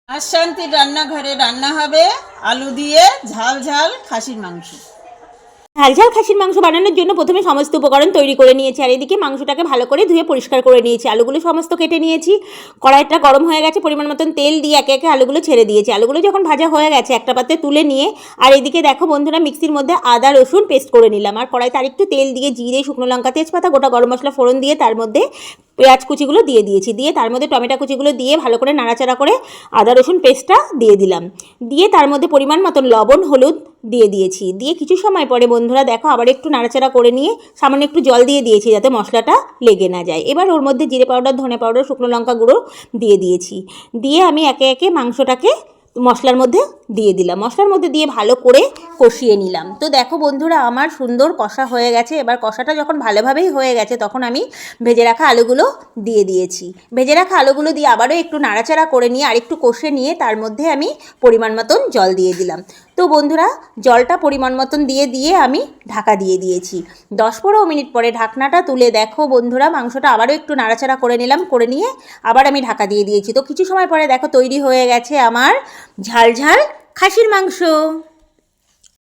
আজ শান্তির রান্নাঘরে রান্না হবে আলু দিয়ে ঝাল ঝাল খাসির মাংস। ঝাল ঝাল খাসির মাংস বানানোর জন্য প্রথমে সমস্ত উপকরণ তৈরি করে নিয়েছি, আর এদিকে মাংসটাকে ভালো করে ধুয়ে পরিষ্কার করে নিয়েছি। আলুগুলো সমস্ত কেটে নিয়েছি। কড়াইটা গরম হয়ে গেছে, পরিমাণ মতন তেল দিয়ে একে একে আলুগুলো ছেড়ে দিয়েছি। আলুগুলো যখন ভাজা হয়ে গেছে একটা পাত্রে তুলে নিয়ে, আর এদিকে দেখো বন্ধুরা, মিক্সির মধ্যে আদা রসুন পেস্ট করে নিলাম। আর কড়াইতে আরেকটু তেল দিয়ে জিরে, শুকনো লঙ্কা, তেজপাতা, গোটা গরম মশলা ফোড়ন দিয়ে তার মধ্যে পেঁয়াজ কুচিগুলো দিয়ে দিয়েছি। দিয়ে তার মধ্যে টমেটো কুচিগুলো দিয়ে ভালো করে নাড়াচাড়া করে আদা রসুন পেস্টটা দিয়ে দিলাম। দিয়ে তার মধ্যে পরিমাণ মতন লবণ, হলুদ দিয়ে দিয়েছি। দিয়ে কিছু সময় পরে বন্ধুরা দেখো আবার একটু নাড়াচাড়া করে নিয়ে সামান্য একটু জল দিয়ে দিয়েছি যাতে মশলাটা লেগে না যায়। এবার ওর মধ্যে জিরে পাউডার, ধনে পাউডার, শুকনো লঙ্কা গুঁড়ো দিয়ে দিয়েছি। দিয়ে আমি একে একে মাংসটাকে মশলার মধ্যে দিয়ে দিলাম। মশলার মধ্যে দিয়ে ভালো করে কষিয়ে নিলাম। তো দেখো বন্ধুরা, আমার সুন্দর কষা হয়ে গেছে। এবার কষাটা যখন ভালোভাবেই হয়ে গেছে তখন আমি ভেজে রাখা আলুগুলো দিয়ে দিয়েছি। ভেজে রাখা আলুগুলো দিয়ে আবারও একটু নাড়াচাড়া করে নিয়ে আরেকটু কষে নিয়ে তার মধ্যে আমি পরিমাণ মতন জল দিয়ে দিলাম। তো বন্ধুরা, জলটা পরিমাণ মতন দিয়ে আমি ঢাকা দিয়ে দিয়েছি। 10-15 মিনিট পরে ঢাকনাটা তুলে দেখো বন্ধুরা, মাংসটা আবারও একটু নাড়াচাড়া করে নিলাম। করে নিয়ে আবার আমি ঢাকা দিয়ে দিয়েছি। তো কিছু সময় পরে দেখো তৈরি হয়ে গেছে আমার ঝাল ঝাল খাসির মাংস।